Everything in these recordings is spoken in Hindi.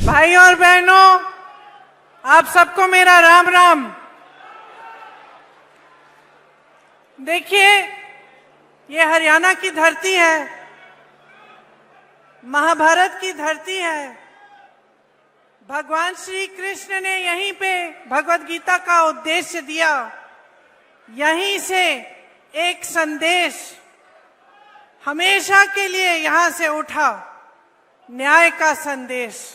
भाई और बहनों, आप सबको मेरा राम राम। देखिए, ये हरियाणा की धरती है, महाभारत की धरती है। भगवान श्री कृष्ण ने यहीं पे भगवत गीता का उद्देश्य दिया। यहीं से एक संदेश हमेशा के लिए यहां से उठा, न्याय का संदेश।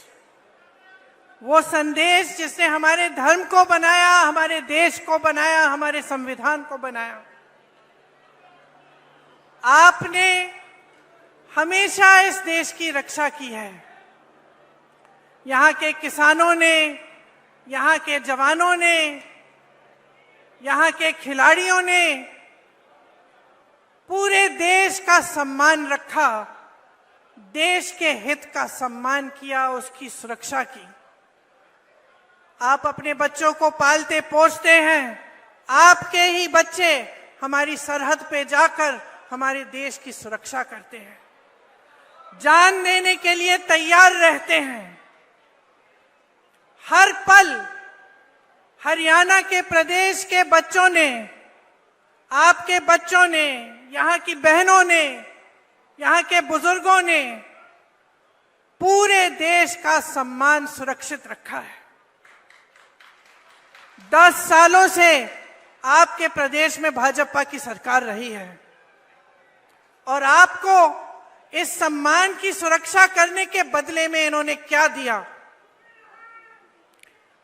वो संदेश जिसने हमारे धर्म को बनाया, हमारे देश को बनाया, हमारे संविधान को बनाया। आपने हमेशा इस देश की रक्षा की है। यहाँ के किसानों ने, यहाँ के जवानों ने, यहाँ के खिलाड़ियों ने पूरे देश का सम्मान रखा, देश के हित का सम्मान किया, उसकी सुरक्षा की। आप अपने बच्चों को पालते पोसते हैं, आपके ही बच्चे हमारी सरहद पे जाकर हमारे देश की सुरक्षा करते हैं, जान देने के लिए तैयार रहते हैं। हर पल हरियाणा के प्रदेश के बच्चों ने, आपके बच्चों ने, यहाँ की बहनों ने, यहाँ के बुजुर्गों ने पूरे देश का सम्मान सुरक्षित रखा है। 10 सालों से आपके प्रदेश में भाजपा की सरकार रही है और आपको इस सम्मान की सुरक्षा करने के बदले में इन्होंने क्या दिया?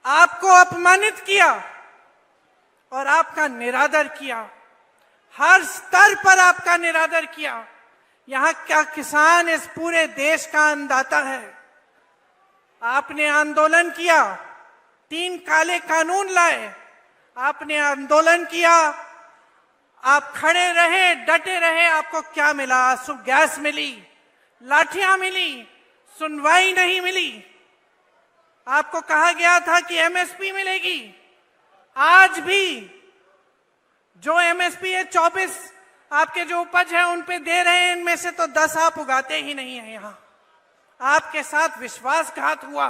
आपको अपमानित किया और आपका निरादर किया। हर स्तर पर आपका निरादर किया। यहाँ क्या किसान इस पूरे देश का अन्नदाता है। आपने आंदोलन किया, 3 काले कानून लाए, आपने आंदोलन किया, आप खड़े रहे, डटे रहे। आपको क्या मिला? आंसू गैस मिली, लाठियां मिली, सुनवाई नहीं मिली। आपको कहा गया था कि एमएसपी मिलेगी। आज भी जो एमएसपी है 24 आपके जो उपज है उन पे दे रहे हैं, इनमें से तो 10 आप उगाते ही नहीं है। यहां आपके साथ विश्वासघात हुआ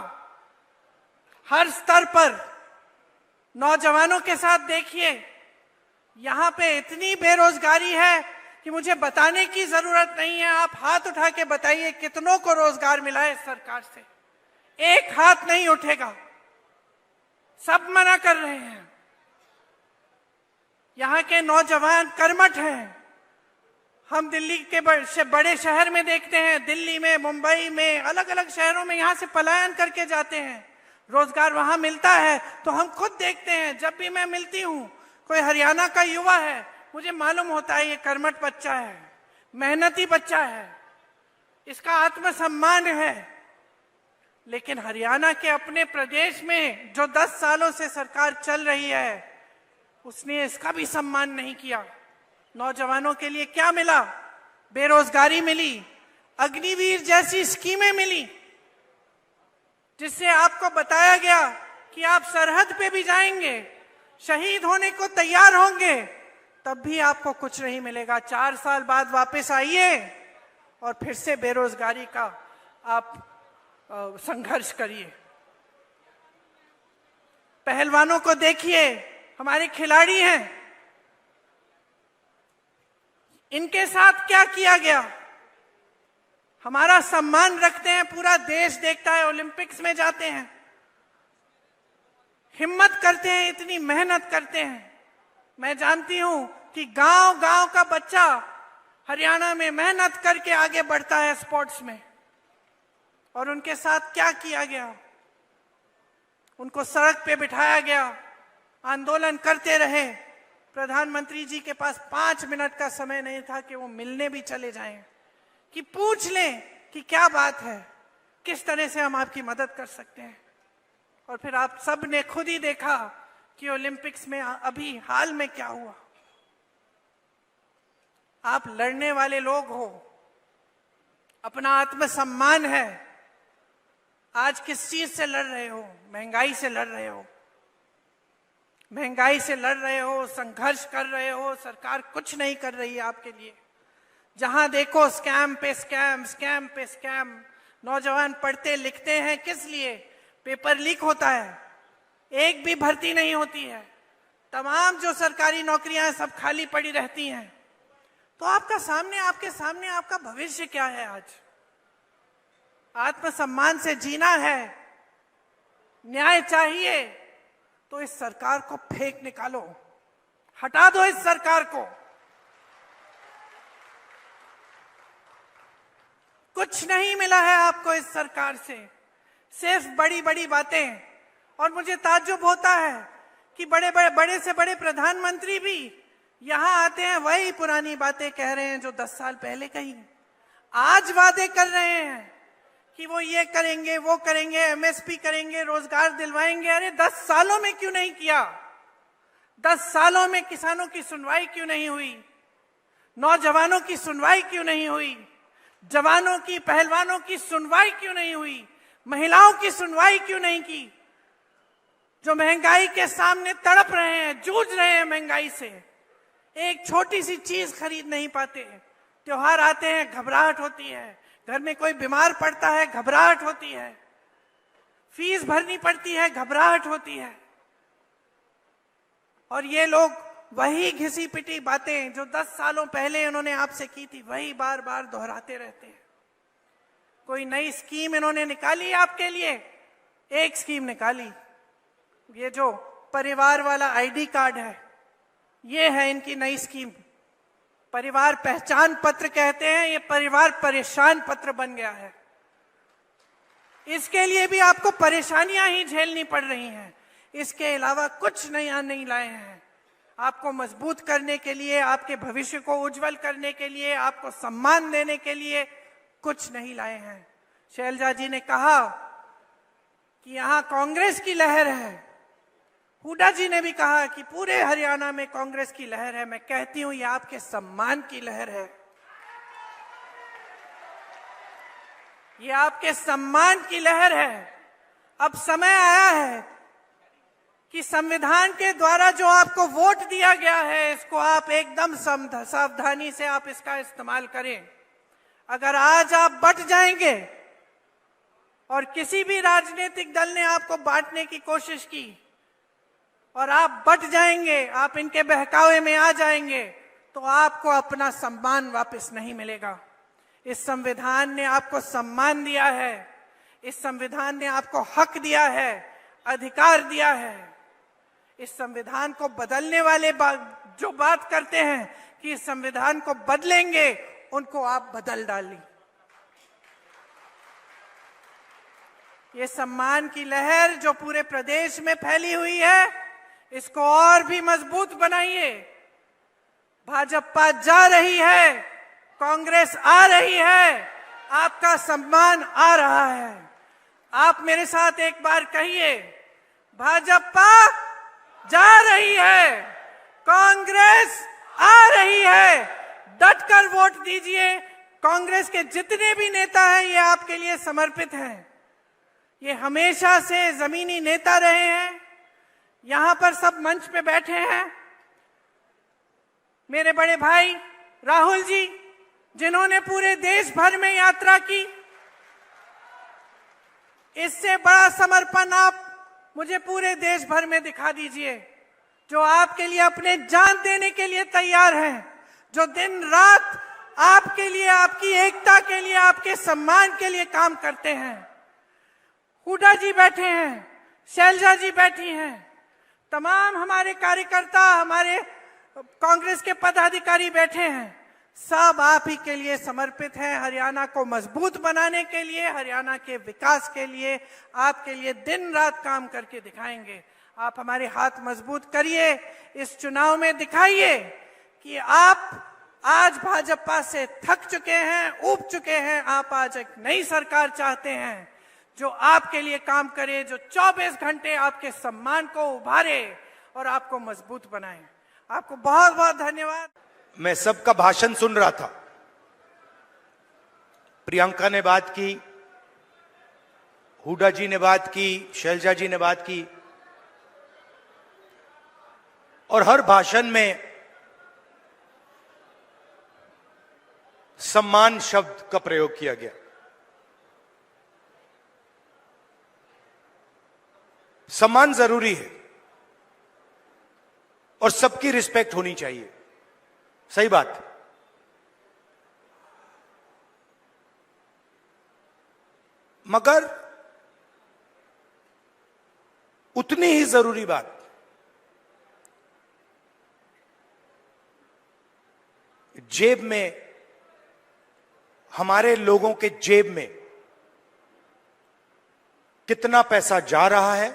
हर स्तर पर। नौजवानों के साथ देखिए, यहां पे इतनी बेरोजगारी है कि मुझे बताने की जरूरत नहीं है। आप हाथ उठा के बताइए कितनों को रोजगार मिला है इस सरकार से। एक हाथ नहीं उठेगा, सब मना कर रहे हैं। यहाँ के नौजवान कर्मठ हैं। हम दिल्ली के बड़े शहर में देखते हैं, दिल्ली में, मुंबई में, अलग अलग शहरों में यहाँ से पलायन करके जाते हैं। रोजगार वहां मिलता है तो हम खुद देखते हैं। जब भी मैं मिलती हूँ, कोई हरियाणा का युवा है, मुझे मालूम होता है ये कर्मठ बच्चा है, मेहनती बच्चा है, इसका आत्मसम्मान है। लेकिन हरियाणा के अपने प्रदेश में जो 10 सालों से सरकार चल रही है, उसने इसका भी सम्मान नहीं किया। नौजवानों के लिए क्या मिला? बेरोजगारी मिली, अग्निवीर जैसी स्कीमें मिली, जिससे आपको बताया गया कि आप सरहद पे भी जाएंगे, शहीद होने को तैयार होंगे, तब भी आपको कुछ नहीं मिलेगा। 4 साल बाद वापस आइए और फिर से बेरोजगारी का आप संघर्ष करिए। पहलवानों को देखिए, हमारे खिलाड़ी हैं, इनके साथ क्या किया गया? हमारा सम्मान रखते हैं, पूरा देश देखता है, ओलंपिक्स में जाते हैं, हिम्मत करते हैं, इतनी मेहनत करते हैं। मैं जानती हूं कि गांव-गांव का बच्चा हरियाणा में मेहनत करके आगे बढ़ता है स्पोर्ट्स में। और उनके साथ क्या किया गया? उनको सड़क पे बिठाया गया, आंदोलन करते रहे। प्रधानमंत्री जी के पास 5 मिनट का समय नहीं था कि वो मिलने भी चले जाएं, कि पूछ लें कि क्या बात है, किस तरह से हम आपकी मदद कर सकते हैं। और फिर आप सब ने खुद ही देखा कि ओलंपिक्स में अभी हाल में क्या हुआ। आप लड़ने वाले लोग हो, अपना आत्मसम्मान है। आज किस चीज से लड़ रहे हो? महंगाई से लड़ रहे हो, महंगाई से लड़ रहे हो, संघर्ष कर रहे हो। सरकार कुछ नहीं कर रही है आपके लिए। जहां देखो स्कैम पे स्कैम, स्कैम पे स्कैम। नौजवान पढ़ते लिखते हैं किस लिए? पेपर लीक होता है, एक भी भर्ती नहीं होती है, तमाम जो सरकारी नौकरियां हैं सब खाली पड़ी रहती हैं। तो आपके सामने आपका भविष्य क्या है? आज आत्मसम्मान से जीना है, न्याय चाहिए, तो इस सरकार को फेंक निकालो, हटा दो इस सरकार को। कुछ नहीं मिला है आपको इस सरकार से, सिर्फ बड़ी बड़ी बातें। और मुझे ताज्जुब होता है कि बड़े से बड़े प्रधानमंत्री भी यहां आते हैं, वही पुरानी बातें कह रहे हैं जो 10 साल पहले कही। आज वादे कर रहे हैं कि वो ये करेंगे, वो करेंगे, एमएसपी करेंगे, रोजगार दिलवाएंगे। अरे 10 सालों में क्यों नहीं किया? 10 सालों में किसानों की सुनवाई क्यों नहीं हुई? नौजवानों की सुनवाई क्यों नहीं हुई? जवानों की, पहलवानों की सुनवाई क्यों नहीं हुई? महिलाओं की सुनवाई क्यों नहीं की? जो महंगाई के सामने तड़प रहे हैं, जूझ रहे हैं महंगाई से, एक छोटी सी चीज खरीद नहीं पाते। त्योहार आते हैं, घबराहट होती है, घर में कोई बीमार पड़ता है, घबराहट होती है, फीस भरनी पड़ती है, घबराहट होती है। और ये लोग वही घिसी पिटी बातें जो 10 सालों पहले इन्होंने आपसे की थी, वही बार बार दोहराते रहते हैं। कोई नई स्कीम इन्होंने निकाली आपके लिए? एक स्कीम निकाली, ये जो परिवार वाला आईडी कार्ड है, ये है इनकी नई स्कीम। परिवार पहचान पत्र कहते हैं, ये परिवार परेशान पत्र बन गया है। इसके लिए भी आपको परेशानियां ही झेलनी पड़ रही हैं, इसके अलावा कुछ नया नहीं लाए हैं। आपको मजबूत करने के लिए, आपके भविष्य को उज्जवल करने के लिए, आपको सम्मान देने के लिए कुछ नहीं लाए हैं। शैलजा जी ने कहा कि यहां कांग्रेस की लहर है, हुड्डा जी ने भी कहा कि पूरे हरियाणा में कांग्रेस की लहर है। मैं कहती हूं ये आपके सम्मान की लहर है, ये आपके सम्मान की लहर है। अब समय आया है कि संविधान के द्वारा जो आपको वोट दिया गया है, इसको आप एकदम सावधानी से आप इसका इस्तेमाल करें। अगर आज आप बट जाएंगे और किसी भी राजनीतिक दल ने आपको बांटने की कोशिश की और आप बट जाएंगे, आप इनके बहकावे में आ जाएंगे, तो आपको अपना सम्मान वापस नहीं मिलेगा। इस संविधान ने आपको सम्मान दिया है, इस संविधान ने आपको हक दिया है, अधिकार दिया है। इस संविधान को बदलने वाले जो बात करते हैं कि इस संविधान को बदलेंगे, उनको आप बदल डालें। ये सम्मान की लहर जो पूरे प्रदेश में फैली हुई है, इसको और भी मजबूत बनाइए। भाजपा जा रही है, कांग्रेस आ रही है, आपका सम्मान आ रहा है। आप मेरे साथ एक बार कहिए, भाजपा जा रही है, कांग्रेस आ रही है। डटकर वोट दीजिए। कांग्रेस के जितने भी नेता हैं, ये आपके लिए समर्पित हैं। ये हमेशा से जमीनी नेता रहे हैं, यहां पर सब मंच पे बैठे हैं। मेरे बड़े भाई राहुल जी, जिन्होंने पूरे देश भर में यात्रा की, इससे बड़ा समर्पण आप मुझे पूरे देश भर में दिखा दीजिए। जो आपके लिए अपने जान देने के लिए तैयार हैं, जो दिन रात आपके लिए, आपकी एकता के लिए, आपके सम्मान के लिए काम करते हैं। हुड्डा जी बैठे हैं, शैलजा जी बैठी हैं, तमाम हमारे कार्यकर्ता, हमारे कांग्रेस के पदाधिकारी बैठे हैं, सब आप ही के लिए समर्पित हैं। हरियाणा को मजबूत बनाने के लिए, हरियाणा के विकास के लिए, आपके लिए दिन रात काम करके दिखाएंगे। आप हमारे हाथ मजबूत करिए, इस चुनाव में दिखाइए कि आप आज भाजपा से थक चुके हैं, ऊब चुके हैं। आप आज एक नई सरकार चाहते हैं जो आपके लिए काम करे, जो 24 घंटे आपके सम्मान को उभारे और आपको मजबूत बनाए। आपको बहुत बहुत धन्यवाद। मैं सबका भाषण सुन रहा था। प्रियंका ने बात की, हुड्डा जी ने बात की, शैलजा जी ने बात की, और हर भाषण में सम्मान शब्द का प्रयोग किया गया। सम्मान जरूरी है और सबकी रिस्पेक्ट होनी चाहिए, सही बात। मगर उतनी ही जरूरी बात जेब में, हमारे लोगों के जेब में कितना पैसा जा रहा है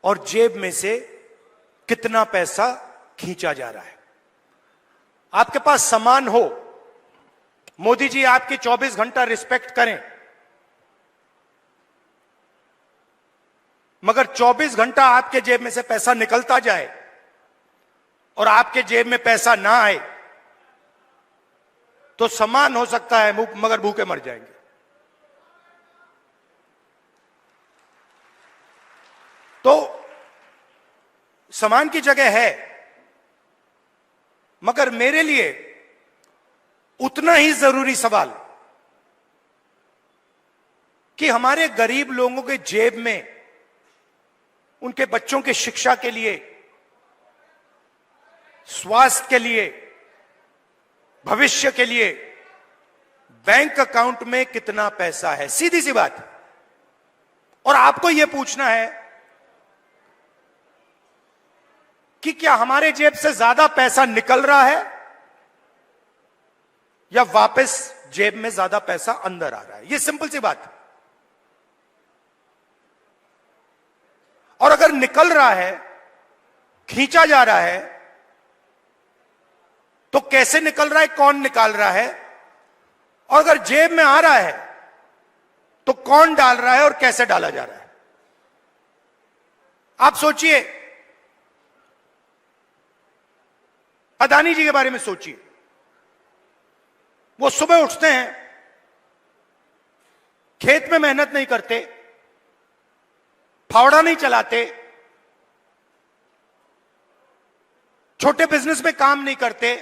और जेब में से कितना पैसा खींचा जा रहा है। आपके पास सामान हो, मोदी जी आपकी 24 घंटा रिस्पेक्ट करें, मगर 24 घंटा आपके जेब में से पैसा निकलता जाए और आपके जेब में पैसा ना आए तो सामान हो सकता है मगर भूखे मर जाएंगे। तो सामान की जगह है, मगर मेरे लिए उतना ही जरूरी सवाल कि हमारे गरीब लोगों के जेब में उनके बच्चों की शिक्षा के लिए, स्वास्थ्य के लिए, भविष्य के लिए बैंक अकाउंट में कितना पैसा है, सीधी सी बात। और आपको यह पूछना है कि क्या हमारे जेब से ज्यादा पैसा निकल रहा है या वापस जेब में ज्यादा पैसा अंदर आ रहा है। यह सिंपल सी बात। और अगर निकल रहा है, खींचा जा रहा है, तो कैसे निकल रहा है, कौन निकाल रहा है, और अगर जेब में आ रहा है तो कौन डाल रहा है और कैसे डाला जा रहा है। आप सोचिए, अदानी जी के बारे में सोचिए। वो सुबह उठते हैं, खेत में मेहनत नहीं करते, फावड़ा नहीं चलाते, छोटे बिजनेस में काम नहीं करते,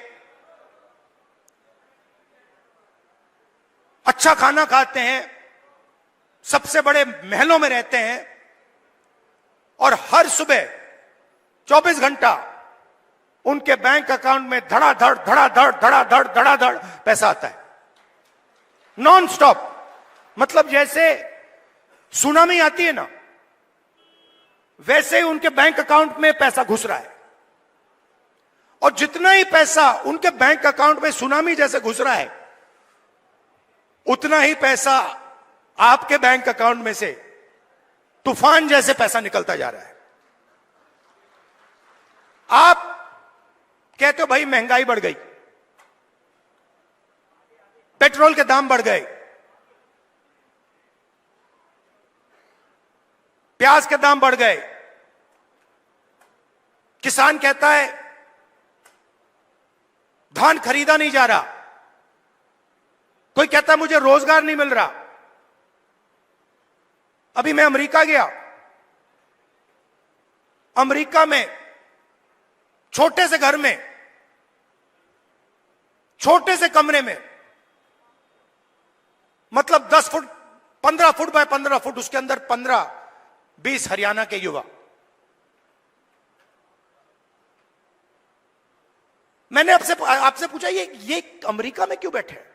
अच्छा खाना खाते हैं, सबसे बड़े महलों में रहते हैं, और हर सुबह 24 घंटा उनके बैंक अकाउंट में धड़ाधड़ धड़ाधड़ धड़ाधड़ धड़ाधड़ पैसा आता है, नॉन स्टॉप। मतलब जैसे सुनामी आती है ना, वैसे ही उनके बैंक अकाउंट में पैसा घुस रहा है। और जितना ही पैसा उनके बैंक अकाउंट में सुनामी जैसे घुस रहा है, उतना ही पैसा आपके बैंक अकाउंट में से तूफान जैसे पैसा निकलता जा रहा है। आप कहते हो भाई महंगाई बढ़ गई, पेट्रोल के दाम बढ़ गए, प्याज के दाम बढ़ गए, किसान कहता है धान खरीदा नहीं जा रहा, कोई कहता है मुझे रोजगार नहीं मिल रहा। अभी मैं अमेरिका गया, अमेरिका में छोटे से घर में, छोटे से कमरे में, मतलब 10 फुट 15 फुट बाय 15 फुट, उसके अंदर 15-20 हरियाणा के युवा। मैंने आपसे पूछा ये अमेरिका में क्यों बैठे हैं,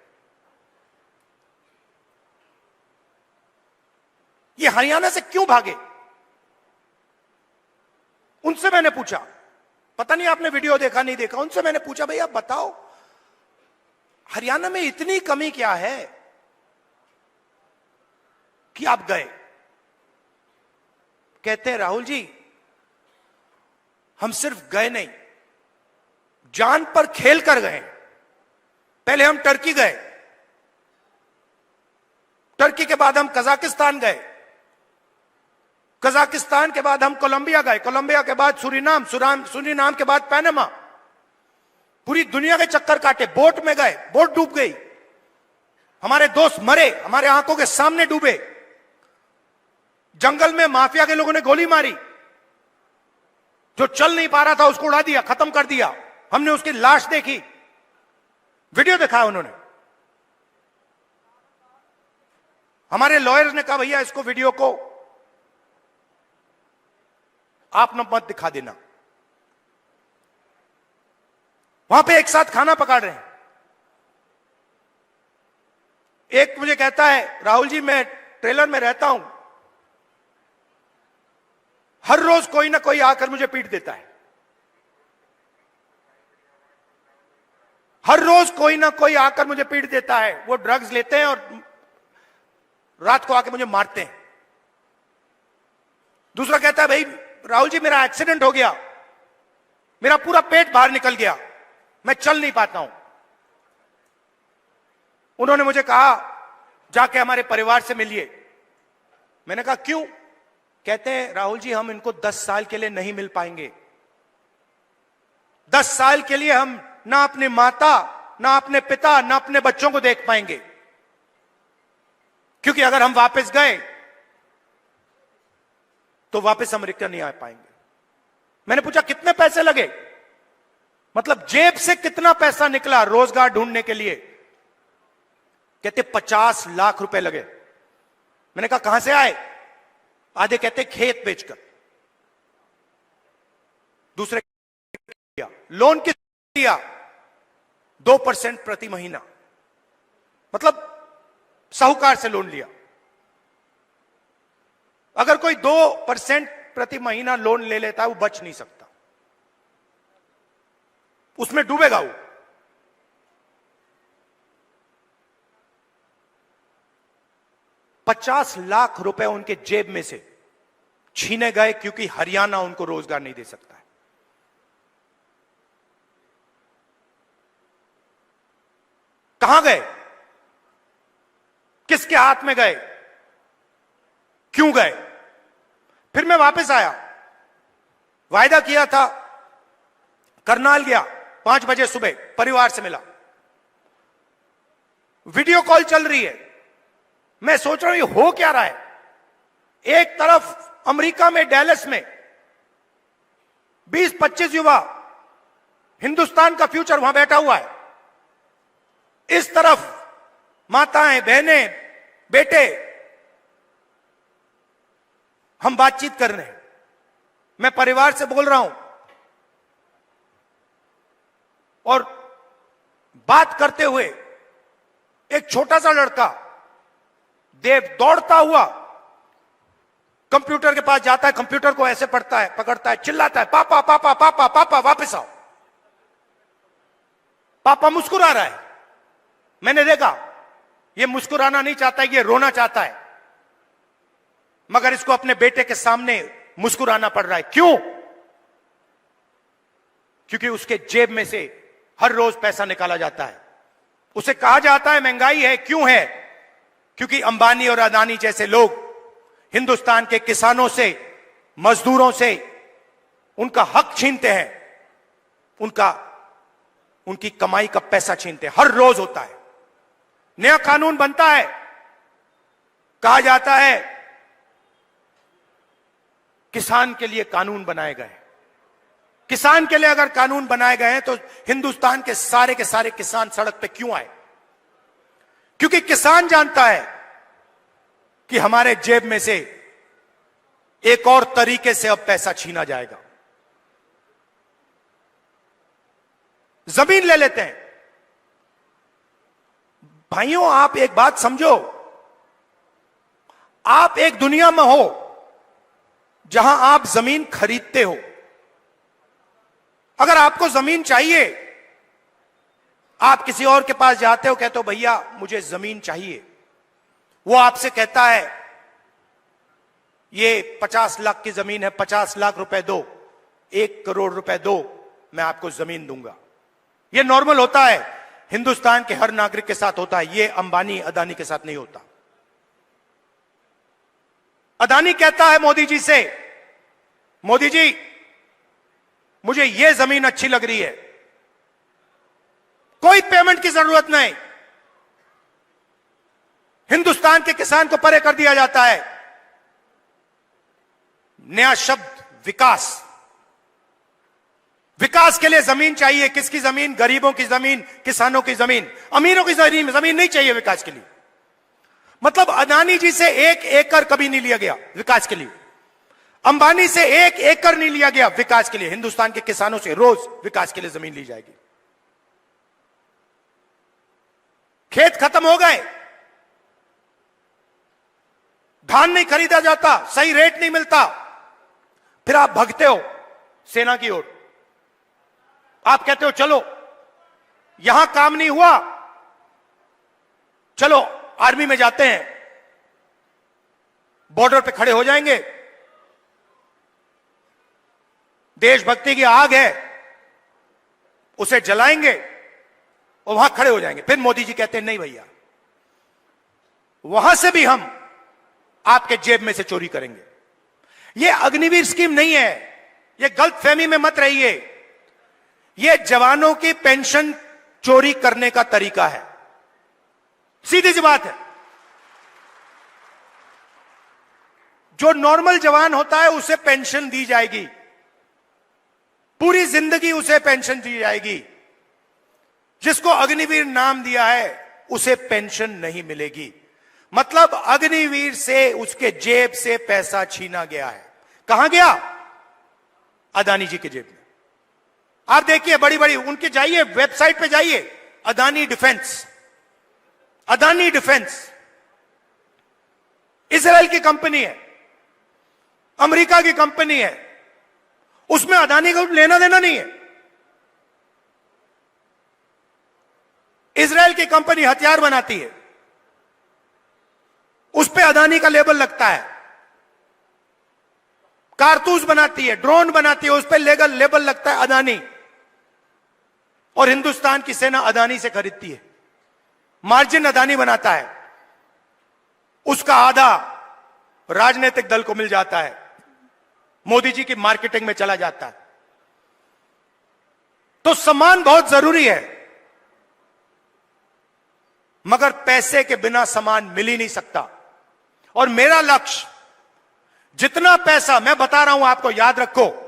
ये हरियाणा से क्यों भागे। उनसे मैंने पूछा, पता नहीं आपने वीडियो देखा नहीं देखा, उनसे मैंने पूछा भाई आप बताओ हरियाणा में इतनी कमी क्या है कि आप गए। कहते हैं राहुल जी हम सिर्फ गए नहीं, जान पर खेल कर गए। पहले हम टर्की गए, टर्की के बाद हम कजाकिस्तान गए, कजाकिस्तान के बाद हम कोलंबिया गए, कोलंबिया के बाद सूरीनाम, सूरीनाम के बाद पैनामा। पूरी दुनिया के चक्कर काटे, बोट में गए, बोट डूब गई, हमारे दोस्त मरे, हमारे आंखों के सामने डूबे। जंगल में माफिया के लोगों ने गोली मारी, जो चल नहीं पा रहा था उसको उड़ा दिया, खत्म कर दिया। हमने उसकी लाश देखी, वीडियो दिखाया उन्होंने। हमारे लॉयर ने कहा भैया इसको वीडियो को आप न मत दिखा देना। वहां पे एक साथ खाना पका रहे हैं। एक मुझे कहता है, राहुल जी मैं ट्रेलर में रहता हूं, हर रोज कोई ना कोई आकर मुझे पीट देता है, हर रोज कोई ना कोई आकर मुझे पीट देता है। वो ड्रग्स लेते हैं और रात को आके मुझे मारते हैं। दूसरा कहता है, भाई राहुल जी मेरा एक्सीडेंट हो गया, मेरा पूरा पेट बाहर निकल गया, मैं चल नहीं पाता हूं। उन्होंने मुझे कहा जाके हमारे परिवार से मिलिए। मैंने कहा क्यों? कहते हैं राहुल जी हम इनको 10 साल के लिए नहीं मिल पाएंगे। 10 साल के लिए हम ना अपने माता, ना अपने पिता, ना अपने बच्चों को देख पाएंगे, क्योंकि अगर हम वापस गए तो वापस अमेरिका नहीं आ पाएंगे। मैंने पूछा कितने पैसे लगे? मतलब जेब से कितना पैसा निकला रोजगार ढूंढने के लिए? कहते 50 लाख रुपए लगे। मैंने कहा कहां से आए? आधे कहते खेत बेचकर, दूसरे किया लोन किस दिया 2% प्रति महीना, मतलब साहूकार से लोन लिया। अगर कोई 2% प्रति महीना लोन ले लेता है वो बच नहीं सकता, उसमें डूबेगा वो। $50 लाख रुपए उनके जेब में से छीने गए क्योंकि हरियाणा उनको रोजगार नहीं दे सकता है। कहां गए? किसके हाथ में गए? क्यों गए? फिर मैं वापस आया, वायदा किया था, करनाल गया, 5 बजे सुबह परिवार से मिला, वीडियो कॉल चल रही है। मैं सोच रहा हूं ये हो क्या रहा है। एक तरफ अमेरिका में डैलस में 20-25 युवा, हिंदुस्तान का फ्यूचर वहां बैठा हुआ है, इस तरफ माताएं, बहनें, बेटे, हम बातचीत कर रहे हैं। मैं परिवार से बोल रहा हूं और बात करते हुए एक छोटा सा लड़का देव दौड़ता हुआ कंप्यूटर के पास जाता है, कंप्यूटर को ऐसे पढ़ता है, पकड़ता है, चिल्लाता है, पापा पापा पापा पापा वापस आओ। पापा मुस्कुरा रहा है। मैंने देखा ये मुस्कुराना नहीं चाहता है, ये रोना चाहता है, मगर इसको अपने बेटे के सामने मुस्कुराना पड़ रहा है। क्यों? क्योंकि उसके जेब में से हर रोज पैसा निकाला जाता है। उसे कहा जाता है महंगाई है। क्यों है? क्योंकि अंबानी और अदानी जैसे लोग हिंदुस्तान के किसानों से, मजदूरों से उनका हक छीनते हैं, उनकी कमाई का पैसा छीनते हैं। हर रोज होता है। नया कानून बनता है, कहा जाता है किसान के लिए कानून बनाए गए। किसान के लिए अगर कानून बनाए गए हैं तो हिंदुस्तान के सारे किसान सड़क पे क्यों आए? क्योंकि किसान जानता है कि हमारे जेब में से एक और तरीके से अब पैसा छीना जाएगा। जमीन ले लेते हैं। भाइयों आप एक बात समझो, आप एक दुनिया में हो जहां आप जमीन खरीदते हो। अगर आपको जमीन चाहिए, आप किसी और के पास जाते हो, कहते हो भैया मुझे जमीन चाहिए, वो आपसे कहता है ये 50 लाख की जमीन है, 50 लाख रुपए दो, 1 करोड़ रुपए दो, मैं आपको जमीन दूंगा। ये नॉर्मल होता है, हिंदुस्तान के हर नागरिक के साथ होता है। ये अंबानी अदानी के साथ नहीं होता। अदानी कहता है मोदी जी से, मोदी जी मुझे ये जमीन अच्छी लग रही है, कोई पेमेंट की जरूरत नहीं, हिंदुस्तान के किसान को परे कर दिया जाता है। नया शब्द विकास। विकास के लिए जमीन चाहिए। किसकी जमीन? गरीबों की जमीन, किसानों की जमीन। अमीरों की जमीन नहीं चाहिए विकास के लिए। मतलब अदानी जी से 1 एकड़ कभी नहीं लिया गया विकास के लिए। अंबानी से 1 एकड़ नहीं लिया गया विकास के लिए। हिंदुस्तान के किसानों से रोज विकास के लिए जमीन ली जाएगी। खेत खत्म हो गए, धान नहीं खरीदा जाता, सही रेट नहीं मिलता, फिर आप भगते हो सेना की ओर। आप कहते हो चलो यहां काम नहीं हुआ, चलो आर्मी में जाते हैं, बॉर्डर पे खड़े हो जाएंगे, देशभक्ति की आग है उसे जलाएंगे और वहां खड़े हो जाएंगे। फिर मोदी जी कहते हैं नहीं भैया, वहां से भी हम आपके जेब में से चोरी करेंगे। यह अग्निवीर स्कीम नहीं है, यह गलतफहमी में मत रहिए। यह जवानों की पेंशन चोरी करने का तरीका है, सीधी सी बात है। जो नॉर्मल जवान होता है उसे पेंशन दी जाएगी, पूरी जिंदगी उसे पेंशन दी जाएगी। जिसको अग्निवीर नाम दिया है उसे पेंशन नहीं मिलेगी। मतलब अग्निवीर से उसके जेब से पैसा छीना गया है। कहां गया? अदानी जी की जेब में। आप देखिए बड़ी बड़ी उनके, जाइए वेबसाइट पे जाइए, Adani defence, Adani defence Israel की कंपनी है, अमेरिका की कंपनी है, उसमें अदानी को लेना देना नहीं है। इजराइल की कंपनी हथियार बनाती है, उस पे अदानी का लेबल लगता है। कारतूस बनाती है, ड्रोन बनाती है, उस पे लेबल लगता है अदानी। और हिंदुस्तान की सेना अदानी से खरीदती है, मार्जिन अदानी बनाता है, उसका आधा राजनीतिक दल को मिल जाता है, मोदी जी की मार्केटिंग में चला जाता है। तो सम्मान बहुत जरूरी है, मगर पैसे के बिना सम्मान मिल ही नहीं सकता। और मेरा लक्ष्य, जितना पैसा मैं बता रहा हूं आपको, याद रखो,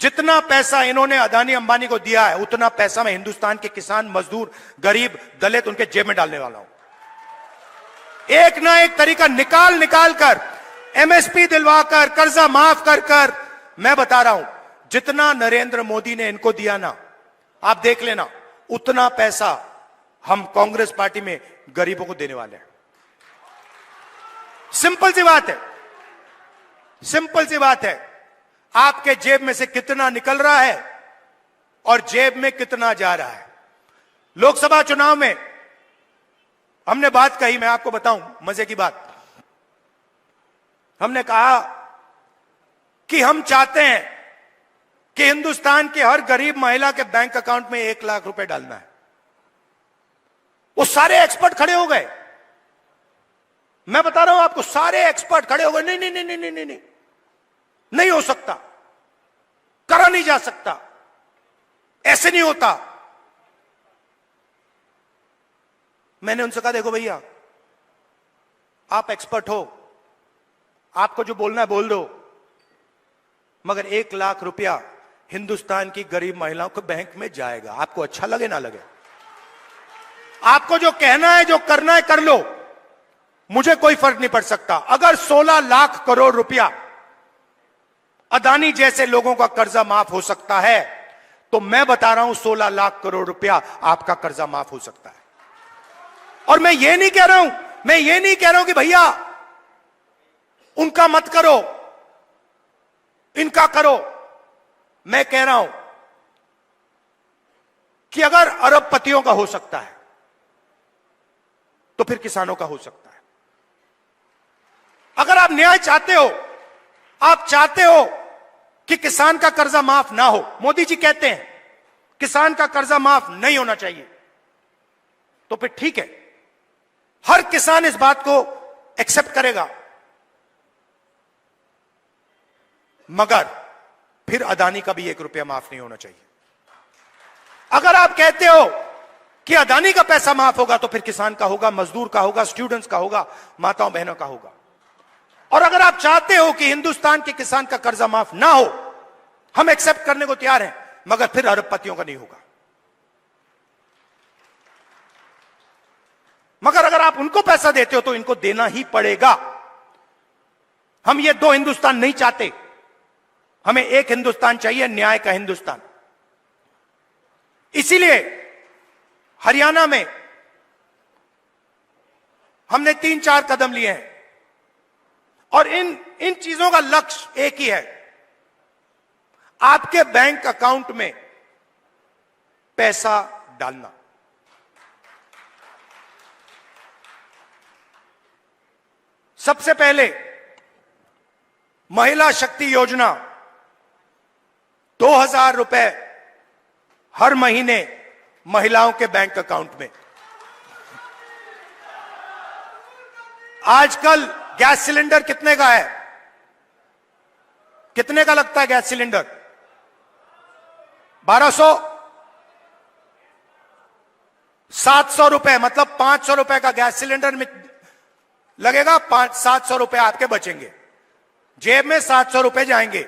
जितना पैसा इन्होंने अदानी अंबानी को दिया है उतना पैसा मैं हिंदुस्तान के किसान, मजदूर, गरीब, दलित उनके जेब में डालने वाला हूं। एक ना एक तरीका निकाल कर, एमएसपी दिलवाकर, कर्जा माफ कर मैं बता रहा हूं, जितना नरेंद्र मोदी ने इनको दिया ना, आप देख लेना, उतना पैसा हम कांग्रेस पार्टी में गरीबों को देने वाले हैं। सिंपल सी बात है, सिंपल सी बात है। आपके जेब में से कितना निकल रहा है और जेब में कितना जा रहा है। लोकसभा चुनाव में हमने बात कही, मैं आपको बताऊं मजे की बात। हमने कहा कि हम चाहते हैं कि हिंदुस्तान के हर गरीब महिला के बैंक अकाउंट में 1 लाख रुपए डालना है। वो सारे एक्सपर्ट खड़े हो गए, मैं बता रहा हूं आपको, सारे एक्सपर्ट खड़े हो गए, नहीं नहीं नहीं नहीं नहीं नहीं, नहीं हो सकता, करा नहीं जा सकता, ऐसे नहीं होता। मैंने उनसे कहा देखो भैया, आप एक्सपर्ट हो, आपको जो बोलना है बोल दो, मगर 1 लाख रुपया हिंदुस्तान की गरीब महिलाओं के बैंक में जाएगा। आपको अच्छा लगे ना लगे, आपको जो कहना है, जो करना है कर लो, मुझे कोई फर्क नहीं पड़ सकता। अगर 16 लाख करोड़ रुपया अदानी जैसे लोगों का कर्जा माफ हो सकता है, तो मैं बता रहा हूं 16 लाख करोड़ रुपया आपका कर्जा माफ हो सकता है। और मैं ये नहीं कह रहा हूं कि भैया उनका मत करो, इनका करो। मैं कह रहा हूं कि अगर अरबपतियों का हो सकता है तो फिर किसानों का हो सकता है। अगर आप न्याय चाहते हो, आप चाहते हो कि किसान का कर्जा माफ ना हो, मोदी जी कहते हैं किसान का कर्जा माफ नहीं होना चाहिए, तो फिर ठीक है, हर किसान इस बात को एक्सेप्ट करेगा, मगर फिर अदानी का भी 1 रुपया माफ नहीं होना चाहिए। अगर आप कहते हो कि अदानी का पैसा माफ होगा तो फिर किसान का होगा, मजदूर का होगा, स्टूडेंट्स का होगा, माताओं बहनों का होगा। और अगर आप चाहते हो कि हिंदुस्तान के किसान का कर्जा माफ ना हो, हम एक्सेप्ट करने को तैयार हैं, मगर फिर अरबपतियों का नहीं होगा। मगर अगर आप उनको पैसा देते हो तो इनको देना ही पड़ेगा। हम ये दो हिंदुस्तान नहीं चाहते, हमें एक हिंदुस्तान चाहिए, न्याय का हिंदुस्तान। इसीलिए हरियाणा में हमने 3-4 कदम लिए हैं और इन चीजों का लक्ष्य एक ही है, आपके बैंक अकाउंट में पैसा डालना। सबसे पहले महिला शक्ति योजना 2000 रुपए हर महीने महिलाओं के बैंक अकाउंट में। आजकल गैस सिलेंडर कितने का है? कितने का लगता है गैस सिलेंडर? 1200, 700 रुपए, मतलब 500 रुपए का गैस सिलेंडर में लगेगा, 700 रुपए आपके बचेंगे, जेब में 700 रुपए जाएंगे।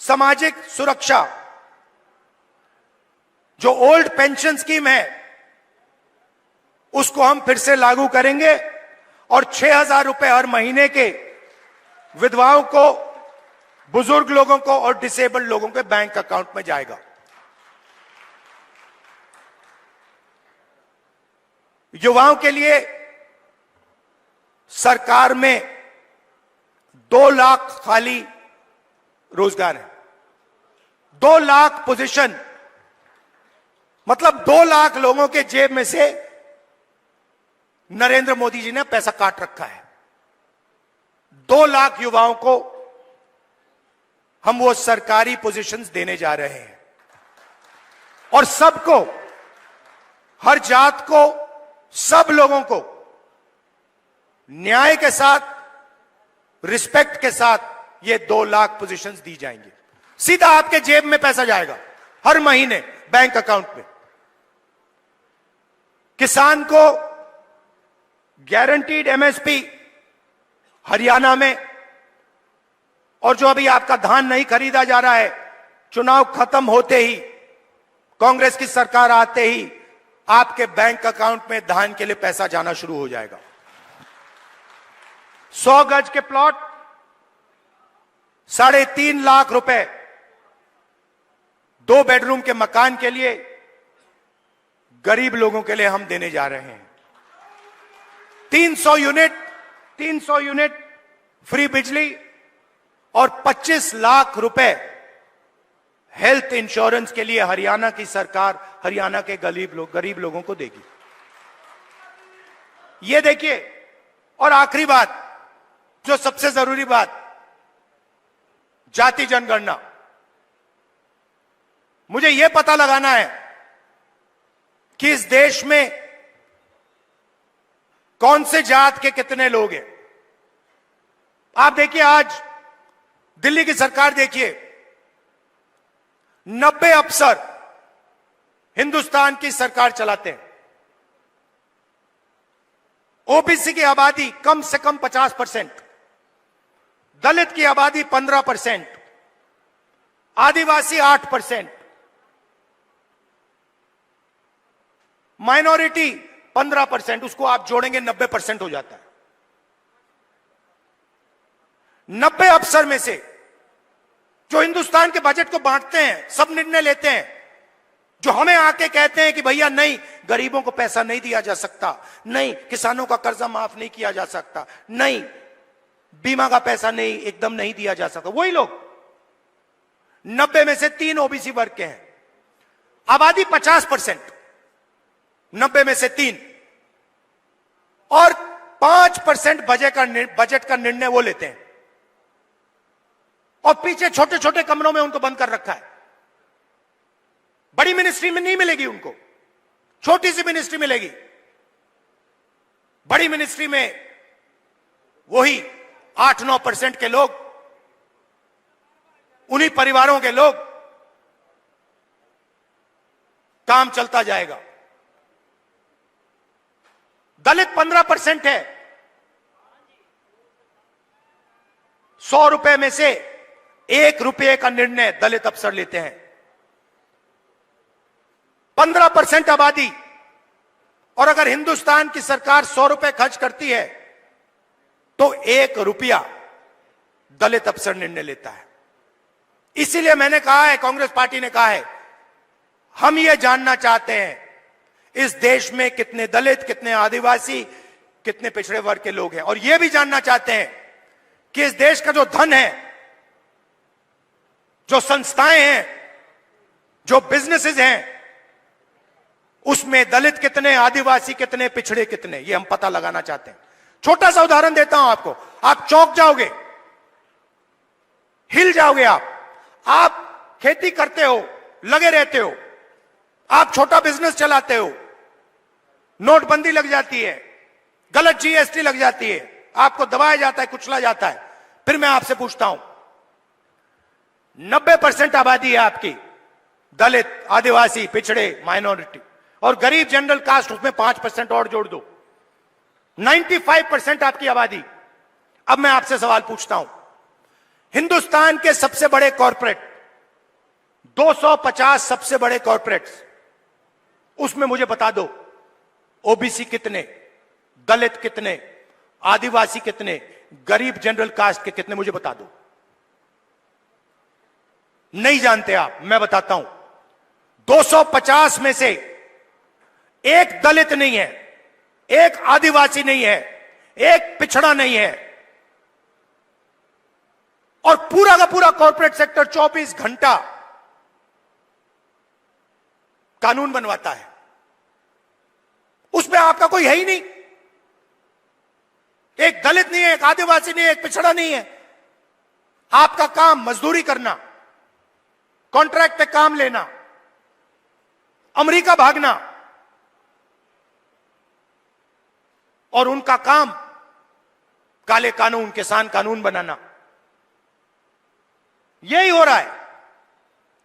सामाजिक सुरक्षा जो ओल्ड पेंशन स्कीम है उसको हम फिर से लागू करेंगे और 6000 रुपए हर महीने के विधवाओं को, बुजुर्ग लोगों को और डिसेबल्ड लोगों के बैंक अकाउंट में जाएगा। युवाओं के लिए सरकार में 2 लाख खाली रोजगार है, 2 लाख पोजीशन, मतलब 2 लाख लोगों के जेब में से नरेंद्र मोदी जी ने पैसा काट रखा है। 2 लाख युवाओं को हम वो सरकारी पोजीशंस देने जा रहे हैं और सबको, हर जात को, सब लोगों को न्याय के साथ, रिस्पेक्ट के साथ ये 2 लाख पोजीशंस दी जाएंगी। सीधा आपके जेब में पैसा जाएगा हर महीने बैंक अकाउंट में। किसान को गारंटीड एमएसपी हरियाणा में, और जो अभी आपका धान नहीं खरीदा जा रहा है, चुनाव खत्म होते ही, कांग्रेस की सरकार आते ही आपके बैंक अकाउंट में धान के लिए पैसा जाना शुरू हो जाएगा। 100 गज के प्लॉट 3.5 लाख रुपए, 2 बेडरूम के मकान के लिए गरीब लोगों के लिए हम देने जा रहे हैं। 300 यूनिट फ्री बिजली और 25 लाख रुपए हेल्थ इंश्योरेंस के लिए हरियाणा की सरकार हरियाणा के गरीब लोगों को देगी। ये देखिए, और आखिरी बात, जो सबसे जरूरी बात, जाति जनगणना। मुझे यह पता लगाना है कि इस देश में कौन से जात के कितने लोग हैं। आप देखिए, आज दिल्ली की सरकार देखिए, 90 अफसर हिंदुस्तान की सरकार चलाते हैं। ओबीसी की आबादी कम से कम 50%, दलित की आबादी 15%, आदिवासी 8%, माइनॉरिटी 15%, उसको आप जोड़ेंगे 90% हो जाता है। 90 अफसर में से जो हिंदुस्तान के बजट को बांटते हैं, सब निर्णय लेते हैं, जो हमें आके कहते हैं कि भैया नहीं, गरीबों को पैसा नहीं दिया जा सकता, नहीं किसानों का कर्जा माफ नहीं किया जा सकता, नहीं बीमा का पैसा नहीं, एकदम नहीं दिया जा सकता, वही लोग 90 में से 3 ओबीसी वर्ग के हैं। आबादी 50%, 90 में से 3, और 5% बजट का निर्णय वो लेते हैं, और पीछे छोटे छोटे कमरों में उनको बंद कर रखा है। बड़ी मिनिस्ट्री में नहीं मिलेगी उनको, छोटी सी मिनिस्ट्री मिलेगी। बड़ी मिनिस्ट्री में वही 8-9% के लोग, उन्हीं परिवारों के लोग, काम चलता जाएगा। दलित 15% है, 100 रुपए में से 1 रुपये का निर्णय दलित अफसर लेते हैं। 15% आबादी, और अगर हिंदुस्तान की सरकार 100 रुपए खर्च करती है तो 1 रुपया दलित अफसर निर्णय लेता है। इसीलिए मैंने कहा है, कांग्रेस पार्टी ने कहा है, हम ये जानना चाहते हैं इस देश में कितने दलित, कितने आदिवासी, कितने पिछड़े वर्ग के लोग हैं, और यह भी जानना चाहते हैं कि इस देश का जो धन है, जो संस्थाएं हैं, जो बिजनेसेस हैं, उसमें दलित कितने, आदिवासी कितने, पिछड़े कितने, ये हम पता लगाना चाहते हैं। छोटा सा उदाहरण देता हूं आपको, आप चौंक जाओगे, हिल जाओगे। आप खेती करते हो, लगे रहते हो, आप छोटा बिजनेस चलाते हो, नोटबंदी लग जाती है, गलत जीएसटी लग जाती है, आपको दबाया जाता है, कुचला जाता है। फिर मैं आपसे पूछता हूं, 90% आबादी है आपकी दलित, आदिवासी, पिछड़े, माइनॉरिटी, और गरीब जनरल कास्ट, उसमें 5% और जोड़ दो, 95% आपकी आबादी। अब मैं आपसे सवाल पूछता हूं, हिंदुस्तान के सबसे बड़े कॉर्पोरेट, 250 सबसे बड़े कॉर्पोरेट्स, उसमें मुझे बता दो ओबीसी कितने, दलित कितने, आदिवासी कितने, गरीब जनरल कास्ट के कितने, मुझे बता दो। नहीं जानते आप, मैं बताता हूं। 250 में से एक दलित नहीं है, एक आदिवासी नहीं है, एक पिछड़ा नहीं है, और पूरा का पूरा कॉर्पोरेट सेक्टर 24 घंटा कानून बनवाता है। उसमें आपका कोई है ही नहीं, एक दलित नहीं है, एक आदिवासी नहीं है, एक पिछड़ा नहीं है। आपका काम मजदूरी करना, कॉन्ट्रैक्ट पे काम लेना, अमेरिका भागना, और उनका काम काले कानून, किसान कानून बनाना। यही हो रहा है।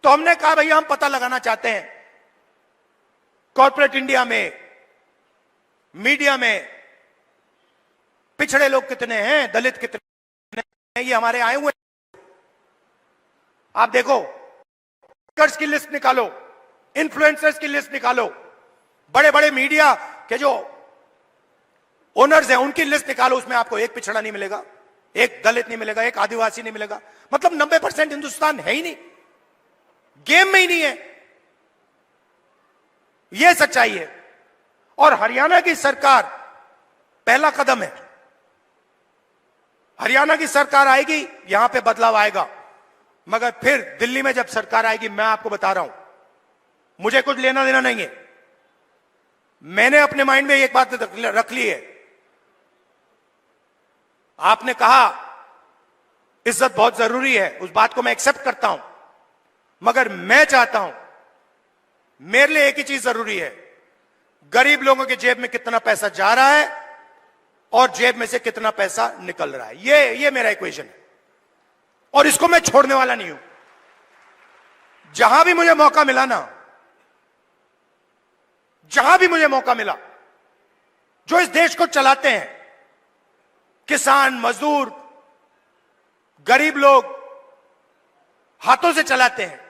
तो हमने कहा भैया हम पता लगाना चाहते हैं कॉर्पोरेट इंडिया में, मीडिया में पिछड़े लोग कितने हैं, दलित कितने हैं, ये हमारे आए हुए। आप देखो, स्पीकर्स की लिस्ट निकालो, इन्फ्लुएंसर्स की लिस्ट निकालो, बड़े बड़े मीडिया के जो ओनर्स हैं उनकी लिस्ट निकालो, उसमें आपको एक पिछड़ा नहीं मिलेगा, एक दलित नहीं मिलेगा, एक आदिवासी नहीं मिलेगा। मतलब 90% हिंदुस्तान है ही नहीं, गेम में ही नहीं है। यह सच्चाई है। और हरियाणा की सरकार पहला कदम है। हरियाणा की सरकार आएगी, यहां पे बदलाव आएगा, मगर फिर दिल्ली में जब सरकार आएगी, मैं आपको बता रहा हूं, मुझे कुछ लेना देना नहीं है। मैंने अपने माइंड में एक बात रख ली है। आपने कहा इज्जत बहुत जरूरी है, उस बात को मैं एक्सेप्ट करता हूं, मगर मैं चाहता हूं, मेरे लिए एक ही चीज जरूरी है, गरीब लोगों के जेब में कितना पैसा जा रहा है और जेब में से कितना पैसा निकल रहा है। ये मेरा इक्वेशन है, और इसको मैं छोड़ने वाला नहीं हूं। जहां भी मुझे मौका मिला ना, जहां भी मुझे मौका मिला, जो इस देश को चलाते हैं, किसान, मजदूर, गरीब लोग हाथों से चलाते हैं,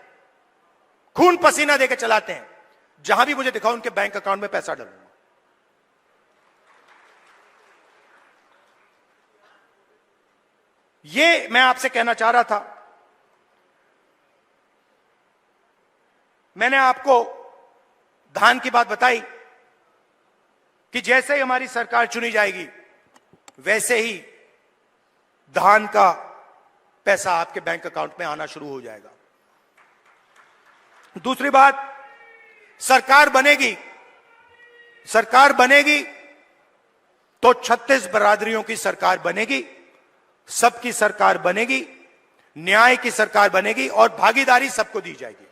खून पसीना देकर चलाते हैं, जहां भी मुझे दिखाओ उनके बैंक अकाउंट में पैसा डालूंगा। ये मैं आपसे कहना चाह रहा था। मैंने आपको धान की बात बताई कि जैसे ही हमारी सरकार चुनी जाएगी, वैसे ही धान का पैसा आपके बैंक अकाउंट में आना शुरू हो जाएगा। दूसरी बात, सरकार बनेगी तो 36 बरादरियों की सरकार बनेगी, सबकी सरकार बनेगी, न्याय की सरकार बनेगी, और भागीदारी सबको दी जाएगी।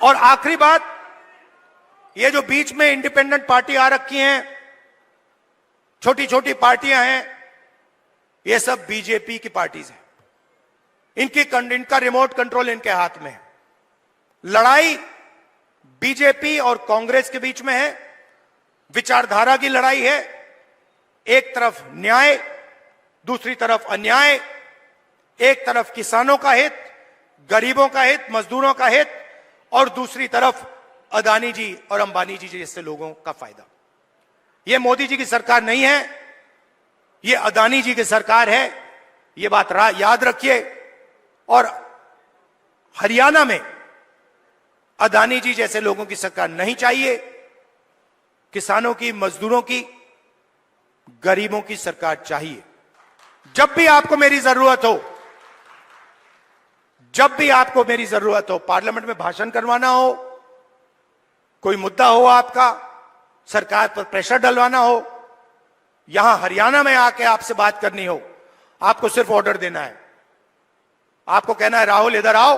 और आखिरी बात, ये जो बीच में इंडिपेंडेंट पार्टी आ रखी हैं, छोटी छोटी पार्टियां हैं, ये सब बीजेपी की पार्टीज हैं। इनका रिमोट कंट्रोल इनके हाथ में है। लड़ाई बीजेपी और कांग्रेस के बीच में है, विचारधारा की लड़ाई है। एक तरफ न्याय, दूसरी तरफ अन्याय, एक तरफ किसानों का हित, गरीबों का हित, मजदूरों का हित, और दूसरी तरफ अदानी जी और अंबानी जी जैसे लोगों का फायदा। यह मोदी जी की सरकार नहीं है, ये अदानी जी की सरकार है, ये बात याद रखिए। और हरियाणा में अदानी जी जैसे लोगों की सरकार नहीं चाहिए। किसानों की, मजदूरों की, गरीबों की सरकार चाहिए। जब भी आपको मेरी जरूरत हो, जब भी आपको मेरी जरूरत हो, पार्लियामेंट में भाषण करवाना हो, कोई मुद्दा हो आपका, सरकार पर प्रेशर डलवाना हो, यहां हरियाणा में आके आपसे बात करनी हो, आपको सिर्फ ऑर्डर देना है। आपको कहना है राहुल इधर आओ,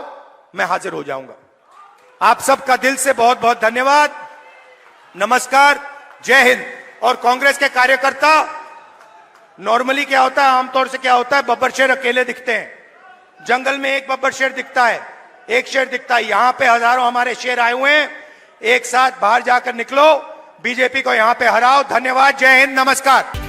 मैं हाजिर हो जाऊंगा। आप सबका दिल से बहुत बहुत धन्यवाद, नमस्कार, जय हिंद। और कांग्रेस के कार्यकर्ता, नॉर्मली क्या होता है, आमतौर से क्या होता है, बब्बर शेर अकेले दिखते हैं। जंगल में एक बब्बर शेर दिखता है, एक शेर दिखता है। यहां पे हजारों हमारे शेर आए हुए हैं। एक साथ बाहर जाकर निकलो, बीजेपी को यहां पे हराओ। धन्यवाद, जय हिंद, नमस्कार।